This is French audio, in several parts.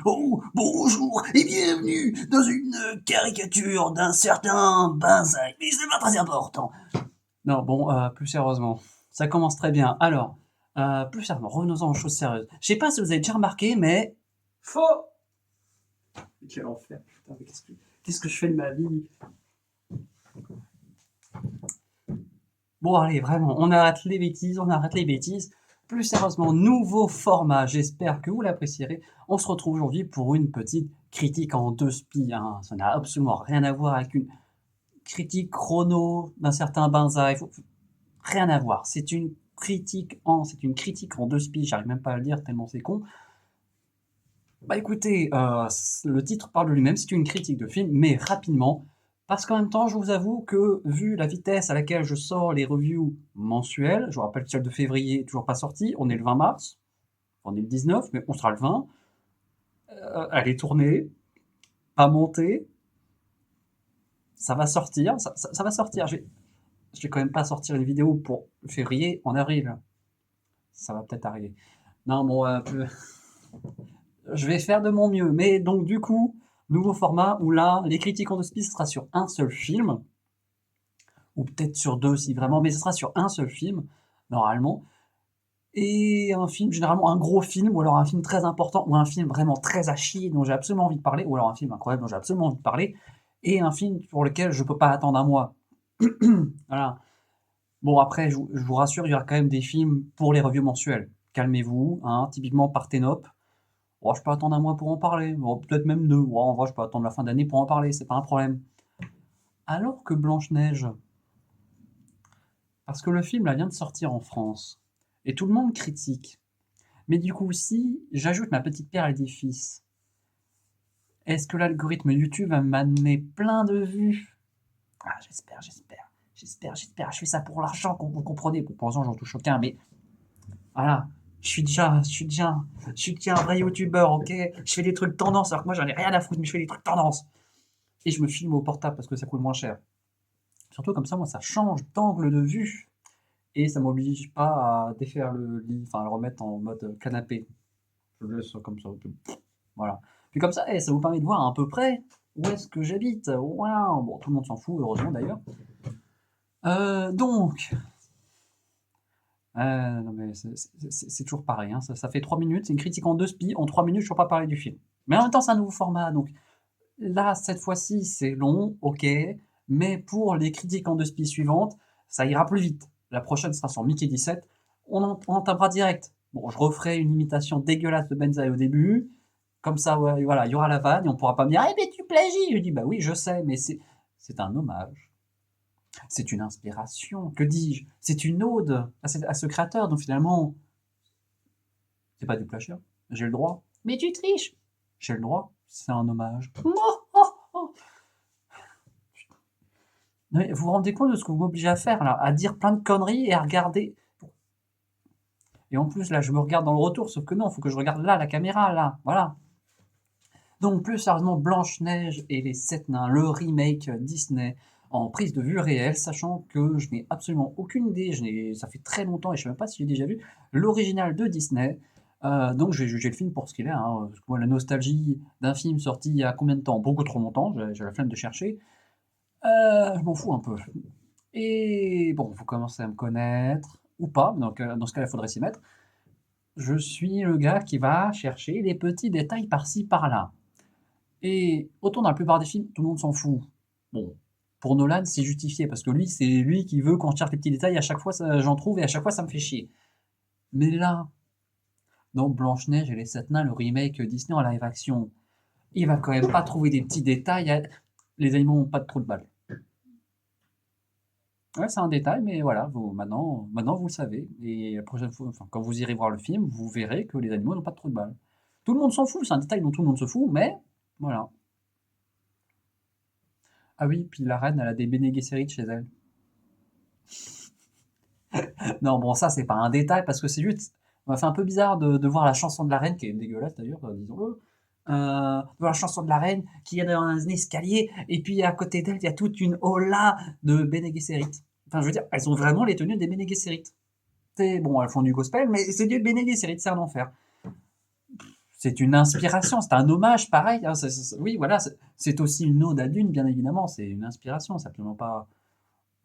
Oh, bonjour et bienvenue dans une caricature d'un certain Benzac. Mais c'est pas très important. Non, bon, plus sérieusement, ça commence très bien. Alors, plus sérieusement, revenons-en aux choses sérieuses. Je sais pas si vous avez déjà remarqué, mais... Faux. Quel enfer, putain, mais qu'est-ce que je fais de ma vie? Bon, allez, vraiment, on arrête les bêtises, on arrête les bêtises. Plus sérieusement, nouveau format, j'espère que vous l'apprécierez. On se retrouve aujourd'hui pour une petite critique en deux spies, hein. Ça n'a absolument rien à voir avec une critique chrono d'un certain Benzaï. Rien à voir. C'est une critique en deux spies, j'arrive même pas à le dire tellement c'est con. Bah écoutez, le titre parle de lui-même, c'est une critique de film, mais rapidement, parce qu'en même temps, je vous avoue que, vu la vitesse à laquelle je sors les reviews mensuelles, je vous rappelle que celle de février est toujours pas sortie, on est le 20 mars, on est le 19, mais on sera le 20, elle est tournée, pas montée, ça va sortir, ça va sortir. Je vais quand même pas sortir une vidéo pour février en avril. Ça va peut-être arriver. Non, bon, je vais faire de mon mieux. Mais donc, du coup, nouveau format où là, les critiques en deux spies, ce sera sur un seul film. Ou peut-être sur deux si vraiment, mais ce sera sur un seul film, normalement. Et un film, généralement un gros film, ou alors un film très important, ou un film vraiment très à chier dont j'ai absolument envie de parler, ou alors un film incroyable dont j'ai absolument envie de parler, et un film pour lequel je peux pas attendre un mois. Voilà. Bon, après, je vous rassure, il y aura quand même des films pour les reviews mensuelles. Calmez-vous, hein, typiquement Parthénope. Oh, je peux attendre un mois pour en parler. Bon, peut-être même deux. Ouais, en vrai, je peux attendre la fin d'année pour en parler, c'est pas un problème. Alors que Blanche-Neige, parce que le film là vient de sortir en France, et tout le monde critique. Mais du coup, si j'ajoute ma petite pierre à l'édifice, est-ce que l'algorithme YouTube va m'amener plein de vues? Ah, j'espère. Je fais ça pour l'argent, vous comprenez. Pour l'instant, j'en touche aucun, mais voilà. Je suis déjà un vrai youtubeur, ok? Je fais des trucs tendance, alors que moi j'en ai rien à foutre, mais je fais des trucs tendance. Et je me filme au portable parce que ça coûte moins cher. Surtout comme ça, moi, ça change d'angle de vue. Et ça m'oblige pas à défaire le lit, enfin à le remettre en mode canapé. Je le laisse comme ça. Voilà. Puis comme ça, ça vous permet de voir à peu près où est-ce que j'habite. Waouh. Bon, tout le monde s'en fout, heureusement d'ailleurs. Donc, non mais c'est toujours pareil, hein. Ça fait 3 minutes, c'est une critique en deux spies. En 3 minutes, je ne peux pas parler du film. Mais en même temps, c'est un nouveau format. Donc là, cette fois-ci, c'est long, ok. Mais pour les critiques en deux spies suivantes, ça ira plus vite. La prochaine sera sur Mickey 17. On entamera direct. Bon, je referai une imitation dégueulasse de Benzaï au début. Comme ça, ouais, voilà, il y aura la vanne et on pourra pas me dire, eh mais tu plagies. Je dis, bah oui, je sais, mais c'est un hommage. C'est une inspiration. Que dis-je? C'est une ode à ce créateur. Donc finalement, c'est pas du plagiat. J'ai le droit. Mais tu triches. J'ai le droit. C'est un hommage. Oh, oh, oh. Vous vous rendez compte de ce que vous m'obligez à faire là? À dire plein de conneries et à regarder. Et en plus, là, je me regarde dans le retour, sauf que non, il faut que je regarde là, la caméra, là. Voilà. Donc, plus sérieusement, Blanche-Neige et les Sept Nains, le remake Disney en prise de vue réelle, sachant que je n'ai absolument aucune idée, ça fait très longtemps et je ne sais même pas si j'ai déjà vu l'original de Disney. Donc, je vais juger le film pour ce qu'il est, hein, parce que moi, la nostalgie d'un film sorti il y a combien de temps? Beaucoup trop longtemps, j'ai la flemme de chercher. Je m'en fous un peu. Et bon, vous commencez à me connaître, ou pas, donc dans ce cas-là, il faudrait s'y mettre. Je suis le gars qui va chercher les petits détails par-ci, par-là. Et autant dans la plupart des films, tout le monde s'en fout. Bon, pour Nolan, c'est justifié, parce que lui, c'est lui qui veut qu'on cherche les petits détails, à chaque fois j'en trouve, et à chaque fois ça me fait chier. Mais là, dans Blanche-Neige et les Sept Nains, le remake Disney en live action, il va quand même pas trouver des petits détails. Les animaux n'ont pas de trou de balle. Ouais, c'est un détail, mais voilà, maintenant vous le savez. Et la prochaine fois, enfin, quand vous irez voir le film, vous verrez que les animaux n'ont pas de trou de balle. Tout le monde s'en fout, c'est un détail dont tout le monde se fout, mais voilà. Ah oui, puis la reine, elle a des Bene Gesserit chez elle. Non, bon, ça, c'est pas un détail, parce que c'est juste. Ça m'a fait un peu bizarre de voir la chanson de la reine, qui est dégueulasse d'ailleurs, disons-le. De voir la chanson de la reine qui est dans un escalier, et puis à côté d'elle, il y a toute une hola de Bene Gesserit. Enfin, je veux dire, elles ont vraiment les tenues des Bene Gesserit. Bon, elles font du gospel, mais c'est du Bene Gesserit, c'est un enfer. c'est une inspiration, c'est un hommage pareil, hein, oui, voilà, c'est aussi une ode à Dune, bien évidemment, c'est une inspiration, c'est absolument pas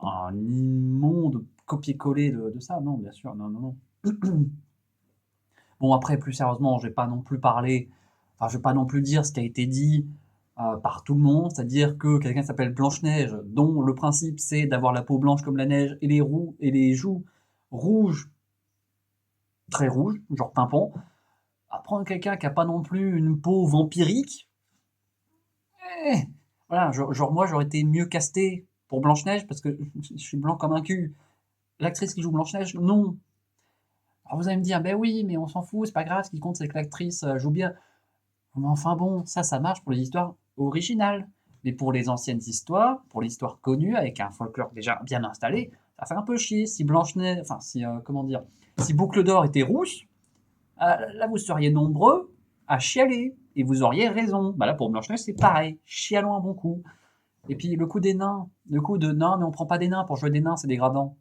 un immonde copier-coller de ça, non, bien sûr, non, non, non. Bon, après, plus sérieusement, je vais pas non plus parler, enfin, je vais pas non plus dire ce qui a été dit par tout le monde, c'est-à-dire que quelqu'un qui s'appelle Blanche-Neige, dont le principe c'est d'avoir la peau blanche comme la neige et les joues rouges, très rouges, genre pimpant, à prendre quelqu'un qui a pas non plus une peau vampirique, eh, voilà, genre moi j'aurais été mieux casté pour Blanche-Neige parce que je suis blanc comme un cul. L'actrice qui joue Blanche-Neige, non. Alors vous allez me dire, ben oui, mais on s'en fout, c'est pas grave, ce qui compte c'est que l'actrice joue bien. Mais enfin bon, ça marche pour les histoires originales. Mais pour les anciennes histoires, pour les histoires connues, avec un folklore déjà bien installé, ça fait un peu chier. Si Blanche-Neige, enfin si, comment dire, si Boucle d'Or était rousse, là vous seriez nombreux à chialer, et vous auriez raison. Bah là pour Blanche-Neige c'est pareil, chialons un bon coup. Et puis le coup des nains, le coup de nains, mais on prend pas des nains, pour jouer des nains c'est dégradant.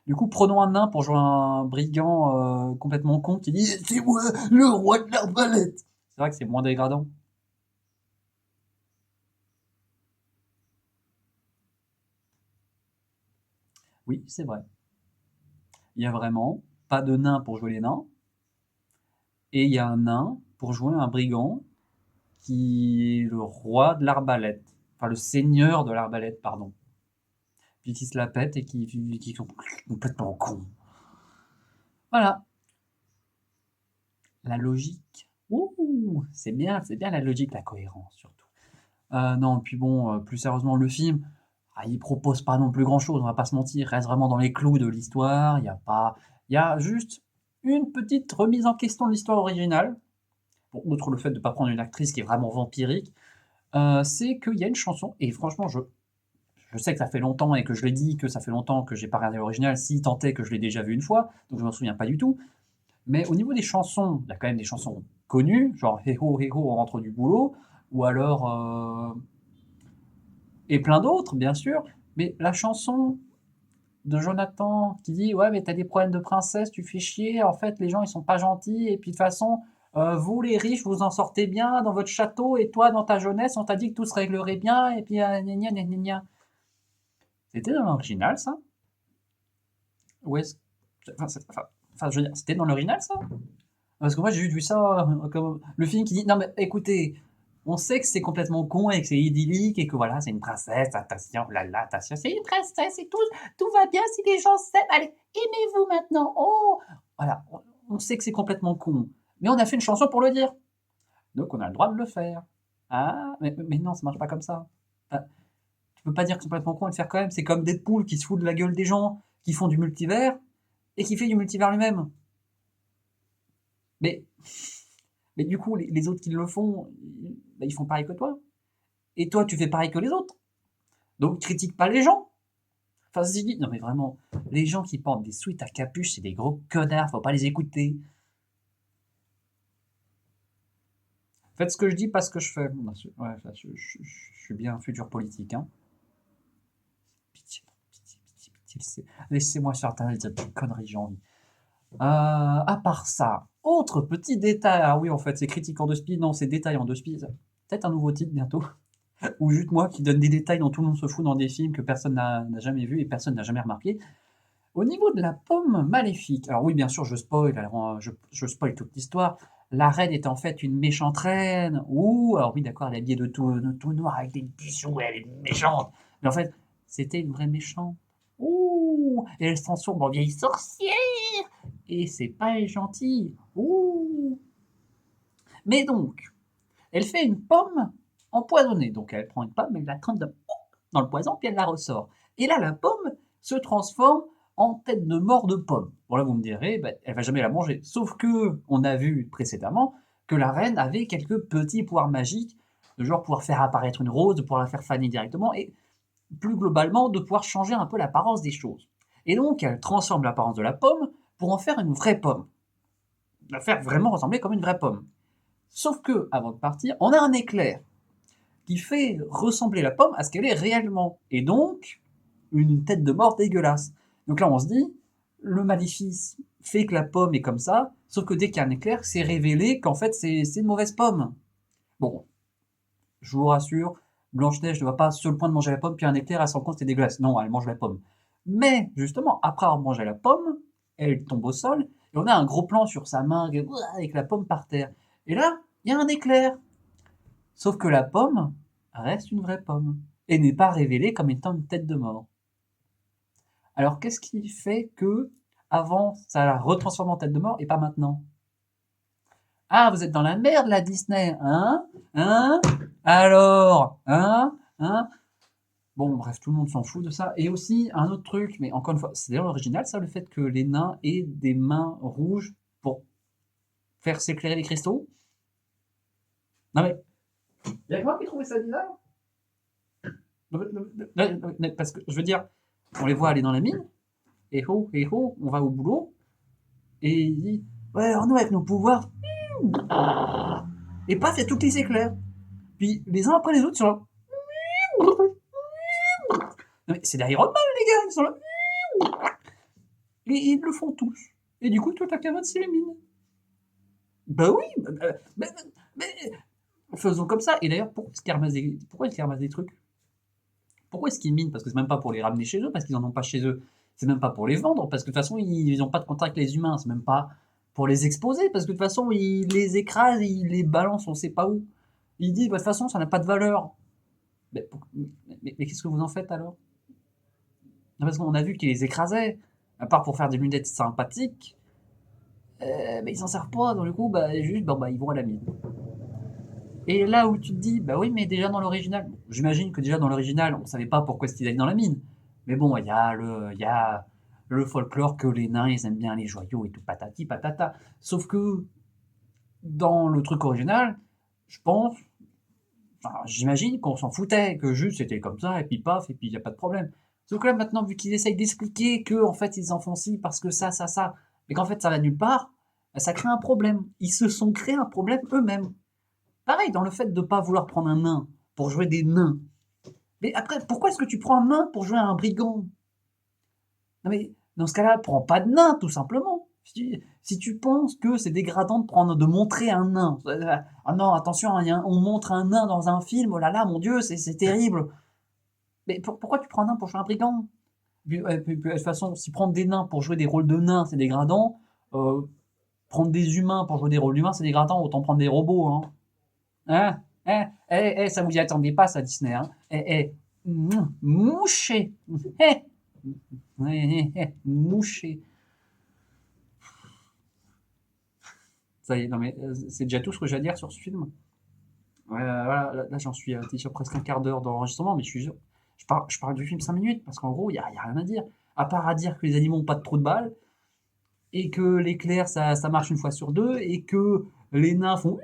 Du coup, prenons un nain pour jouer un brigand complètement con qui dit c'est moi, le roi de l'arbalète. C'est vrai que c'est moins dégradant. Oui, c'est vrai. Il y a vraiment pas de nain pour jouer les nains, et il y a un nain pour jouer un brigand qui est le roi de l'arbalète. Enfin, le seigneur de l'arbalète, pardon. Puis qui se la pète et qui est complètement con. Voilà, la logique. Ouh, c'est bien la logique, la cohérence surtout. Non, puis bon, plus sérieusement, le film, il propose pas non plus grand-chose, on va pas se mentir, il reste vraiment dans les clous de l'histoire, il y a juste une petite remise en question de l'histoire originale, bon, outre le fait de ne pas prendre une actrice qui est vraiment vampirique, c'est qu'il y a une chanson, et franchement, je sais que ça fait longtemps et que je l'ai dit, que ça fait longtemps que j'ai pas regardé l'original, si tant est que je l'ai déjà vu une fois, donc je m'en souviens pas du tout, mais au niveau des chansons, il y a quand même des chansons connues, genre Hey ho, on rentre du boulot, ou alors et plein d'autres, bien sûr. Mais la chanson de Jonathan qui dit ouais, mais t'as des problèmes de princesse, tu fais chier. En fait, les gens ils sont pas gentils. Et puis de toute façon, vous les riches, vous en sortez bien dans votre château. Et toi, dans ta jeunesse, on t'a dit que tout se réglerait bien. Et puis gna gna gna gna gna. C'était dans l'original, ça? Ou est-ce enfin, je veux dire, c'était dans l'original, ça? Parce que moi, j'ai vu ça comme le film qui dit non, mais écoutez, on sait que c'est complètement con et que c'est idyllique et que voilà, c'est une princesse, attention, là là, attention, c'est une princesse et tout va bien si les gens s'aiment. Allez, aimez-vous maintenant. Oh, voilà, on sait que c'est complètement con, mais on a fait une chanson pour le dire, donc on a le droit de le faire. Ah, mais non, ça marche pas comme ça. Ah, tu peux pas dire que c'est complètement con et le faire quand même. C'est comme Deadpool qui se fout de la gueule des gens qui font du multivers et qui fait du multivers lui-même. Mais Mais du coup, les autres qui le font, bah, ils font pareil que toi. Et toi, tu fais pareil que les autres. Donc, critique pas les gens. Enfin, si je dis, non mais vraiment, les gens qui portent des sweats à capuche, c'est des gros connards, faut pas les écouter. Faites ce que je dis, pas ce que je fais. Ouais, je suis bien un futur politique, hein. Pitié, pitié, pitié, pitié. Laissez-moi sur Internet dire des conneries, j'ai envie. À part ça, autre petit détail. Ah oui, en fait, c'est critique en deux speed. Non, c'est détail en deux speed. Peut-être un nouveau titre bientôt. Ou juste moi qui donne des détails dont tout le monde se fout dans des films que personne n'a jamais vu et personne n'a jamais remarqué. Au niveau de la pomme maléfique, alors oui, bien sûr, je spoil, alors, je spoil toute l'histoire. La reine est en fait une méchante reine. Ouh, alors oui, d'accord, elle est habillée de tout noir avec des bijoux, elle est méchante. Mais en fait, c'était une vraie méchante. Ouh, et elle se transforme en vieille sorcière. Et c'est pas gentil. Ouh. Mais donc, elle fait une pomme empoisonnée. Donc elle prend une pomme, elle la trempe dans le poison, puis elle la ressort. Et là, la pomme se transforme en tête de mort de pomme. Bon là, vous me direz, bah, elle va jamais la manger. Sauf que on a vu précédemment que la reine avait quelques petits pouvoirs magiques, de genre pouvoir faire apparaître une rose, de pouvoir la faire faner directement, et plus globalement de pouvoir changer un peu l'apparence des choses. Et donc elle transforme l'apparence de la pomme pour en faire une vraie pomme, la faire vraiment ressembler comme une vraie pomme. Sauf que, avant de partir, on a un éclair qui fait ressembler la pomme à ce qu'elle est réellement. Et donc, une tête de mort dégueulasse. Donc là, on se dit, le maléfice fait que la pomme est comme ça, Sauf que dès qu'il y a un éclair, c'est révélé qu'en fait, c'est une mauvaise pomme. Bon, je vous rassure, Blanche-Neige ne va pas sur le point de manger la pomme, puis un éclair, elle se rend compte que c'est dégueulasse. Non, elle mange la pomme. Mais, justement, après avoir mangé la pomme, elle tombe au sol, et on a un gros plan sur sa main, avec la pomme par terre. Et là, il y a un éclair. Sauf que la pomme reste une vraie pomme, et n'est pas révélée comme étant une tête de mort. Alors, qu'est-ce qui fait que, avant, ça la retransforme en tête de mort, et pas maintenant? Ah, vous êtes dans la merde, la Disney, hein? Hein? Alors? Hein? Bon, bref, tout le monde s'en fout de ça. Et aussi, un autre truc, mais encore une fois, c'est d'ailleurs original, ça, le fait que les nains aient des mains rouges pour faire s'éclairer les cristaux. Non mais, y'a que moi qui trouvais ça bizarre. Parce que, je veux dire, on les voit aller dans la mine, et oh, on va au boulot, et il dit, ouais, alors nous, avec nos pouvoirs, et paf, il y a toutes les éclairs. Puis, les uns après les autres, ils sont là. Non mais, c'est d'Iron Man, les gars, ils sont là. Et ils le font tous. Et du coup, toute la caverne s'illumine. Bah oui, mais faisons comme ça. Et d'ailleurs, pourquoi est-ce qu'ils ramassent des trucs? Pourquoi est-ce qu'ils minent? Parce que c'est même pas pour les ramener chez eux, parce qu'ils en ont pas chez eux. C'est même pas pour les vendre, parce que de toute façon, ils n'ont pas de contact avec les humains. C'est même pas pour les exposer, parce que de toute façon, ils les écrasent, ils les balancent, on sait pas où. Ils disent, bah, de toute façon, ça n'a pas de valeur. Mais qu'est-ce que vous en faites alors? Parce qu'on a vu qu'ils les écrasaient, à part pour faire des lunettes sympathiques, mais ils s'en servent pas, donc du coup, bah, juste, bah, ils vont à la mine. Et là où tu te dis, bah oui, mais déjà dans l'original, j'imagine que déjà dans l'original, on savait pas pourquoi est-ce qu'ils allaient dans la mine. Mais bon, il y a le folklore que les nains, ils aiment bien les joyaux et tout, patati patata. Sauf que dans le truc original, je pense, enfin, j'imagine qu'on s'en foutait, que juste c'était comme ça, et puis paf, et puis il n'y a pas de problème. Sauf que là, maintenant, vu qu'ils essayent d'expliquer que en fait, ils en font ci parce que ça, mais qu'en fait, ça va nulle part, bah, ça crée un problème. Ils se sont créés un problème eux-mêmes. Pareil, dans le fait de ne pas vouloir prendre un nain pour jouer des nains. Mais après, pourquoi est-ce que tu prends un nain pour jouer à un brigand? Non mais, dans ce cas-là, prends pas de nain, tout simplement. Si tu penses que c'est dégradant de montrer un nain, ah non, attention, on montre un nain dans un film, oh là là, mon Dieu, c'est terrible. Mais pourquoi tu prends un nain pour jouer un brigand? Puis, de toute façon, si prendre des nains pour jouer des rôles de nains, c'est dégradant, prendre des humains pour jouer des rôles d'humains, c'est dégradant, autant prendre des robots, hein. Hein? Ça vous y attendez pas, ça, Disney, hein? Mouché! Mouché! Ça y est, non mais c'est déjà tout ce que j'ai à dire sur ce film. Voilà, là, j'en suis sur presque un quart d'heure d'enregistrement, mais je suis sûr, je parle du film 5 minutes, parce qu'en gros, il y a rien à dire. À part à dire que les animaux n'ont pas de trou de balle, et que l'éclair, ça marche une fois sur deux, et que les nains font...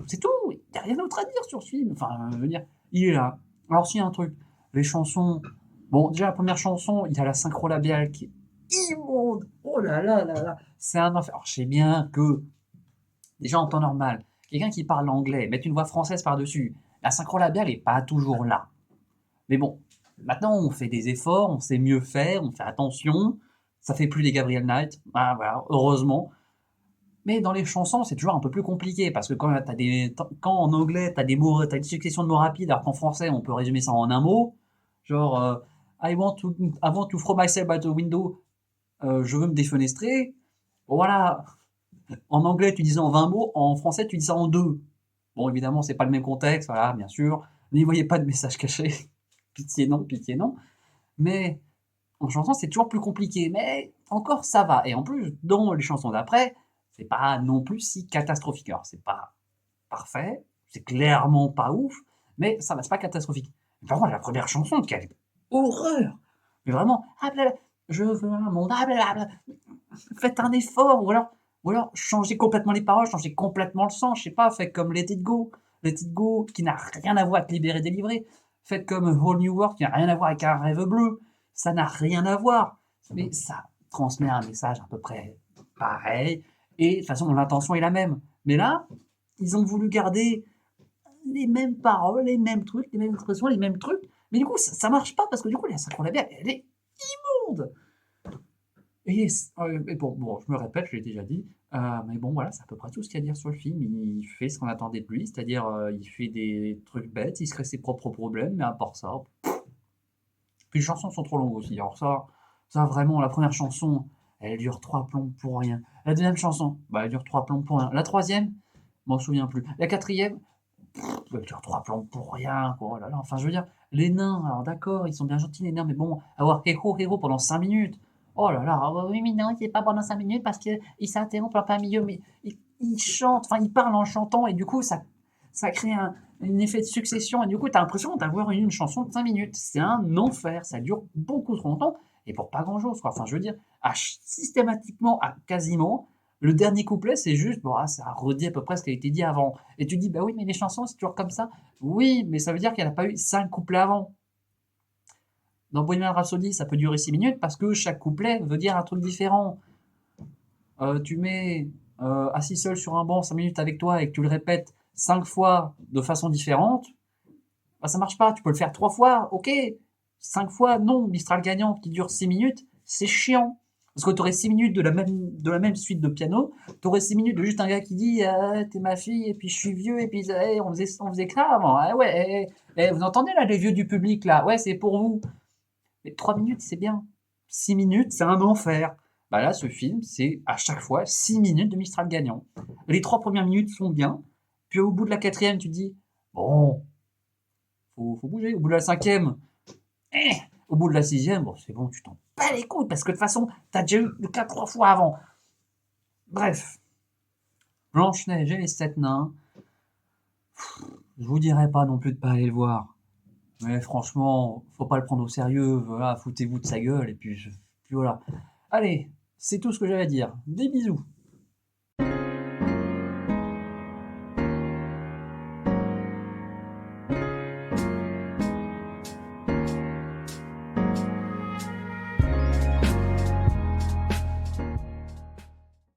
C'est tout, il n'y a rien d'autre à dire sur ce film. Enfin, je veux dire, il est là. Alors, s'il y a un truc, les chansons. Bon, déjà, la première chanson, il y a la synchro labiale qui est immonde. Oh là là là là. C'est un enfer. Alors, je sais bien que, déjà en temps normal, quelqu'un qui parle anglais, mettre une voix française par-dessus, la synchro labiale n'est pas toujours là. Mais bon, maintenant, on fait des efforts, on sait mieux faire, on fait attention. Ça fait plus les Gabriel Knight. Ah, voilà, heureusement. Mais dans les chansons, c'est toujours un peu plus compliqué parce que quand en anglais, t'as des mots, t'as une succession de mots rapides, alors qu'en français, on peut résumer ça en un mot. Genre, I want to throw myself out the window. Je veux me défenestrer. Voilà. En anglais, tu dis ça en 20 mots. En français, tu dis ça en 2. Bon, évidemment, c'est pas le même contexte. Voilà, bien sûr. N'y voyez pas de message caché. Pitié non, pitié non. Mais en chanson, c'est toujours plus compliqué. Mais encore, ça va. Et en plus, dans les chansons d'après, c'est pas non plus si catastrophique. Alors, c'est pas parfait, c'est clairement pas ouf, mais ça va, c'est pas catastrophique. Mais par contre, la première chanson, quelle est horreur! Mais vraiment, ah blabla, je veux un monde, ah blabla, faites un effort, ou alors changez complètement les paroles, changez complètement le sens, je sais pas, faites comme Let It Go, qui n'a rien à voir avec Libéré, Délivré, faites comme Whole New World, qui n'a rien à voir avec Un Rêve Bleu, ça n'a rien à voir, mais ça transmet un message à peu près pareil, et de toute façon, l'intention est la même. Mais là, ils ont voulu garder les mêmes paroles, les mêmes trucs, les mêmes expressions, les mêmes trucs, mais du coup, ça marche pas, parce que du coup, la synchro labiale, elle est immonde! Et bon, je me répète, je l'ai déjà dit, mais bon, voilà, c'est à peu près tout ce qu'il y a à dire sur le film. Il fait ce qu'on attendait de lui, c'est-à-dire, il fait des trucs bêtes, il se crée ses propres problèmes, mais à part ça, puis les chansons sont trop longues aussi. Alors ça vraiment, la première chanson, elle dure 3 plombs pour rien. La deuxième chanson, bah, elle dure 3 plombs pour rien. La troisième, je m'en souviens plus. La quatrième, elle dure 3 plombs pour rien, quoi. Oh là là, enfin, je veux dire, les nains, alors d'accord, ils sont bien gentils, les nains, mais bon, avoir héros pendant 5 minutes. Oh là là, ah bah oui, mais non, c'est pas pendant 5 minutes parce qu'il s'interrompt en plein milieu, mais il chante, enfin, il parle en chantant, et du coup, ça crée un effet de succession, et du coup, tu as l'impression d'avoir une chanson de 5 minutes. C'est un enfer, ça dure beaucoup trop longtemps, et pour pas grand-chose, quoi. Enfin, je veux dire, systématiquement, quasiment, le dernier couplet, c'est juste, bon, ça redit à peu près ce qui a été dit avant. Et tu dis, bah oui, mais les chansons, c'est toujours comme ça. Oui, mais ça veut dire qu'il n'y en a pas eu 5 couplets avant. Dans Bohemian Rhapsody, ça peut durer 6 minutes parce que chaque couplet veut dire un truc différent. Tu mets assis seul sur un banc 5 minutes avec toi et que tu le répètes 5 fois de façon différente, bah ça marche pas. Tu peux le faire 3 fois, ok. 5 fois, non. Mistral gagnant qui dure 6 minutes, c'est chiant. Parce que tu aurais 6 minutes de la même suite de piano, tu aurais 6 minutes de juste un gars qui dit t'es ma fille, et puis je suis vieux, et puis on faisait que ça avant. Ah ouais, vous entendez là les vieux du public là? Ouais, c'est pour vous. Mais 3 minutes, c'est bien. 6 minutes, c'est un enfer. Bah là, ce film, c'est à chaque fois 6 minutes de Mistral gagnant. Les 3 premières minutes sont bien, puis au bout de la quatrième, tu te dis bon, faut bouger. Au bout de la cinquième, eh, au bout de la sixième, bon, c'est bon, tu t'en bats les couilles, parce que de toute façon, t'as déjà eu le cas 3 fois avant. Bref, Blanche-Neige et les 7 nains, je vous dirais pas non plus de pas aller le voir. Mais franchement, faut pas le prendre au sérieux, voilà, foutez-vous de sa gueule, et puis voilà. Allez, c'est tout ce que j'avais à dire. Des bisous.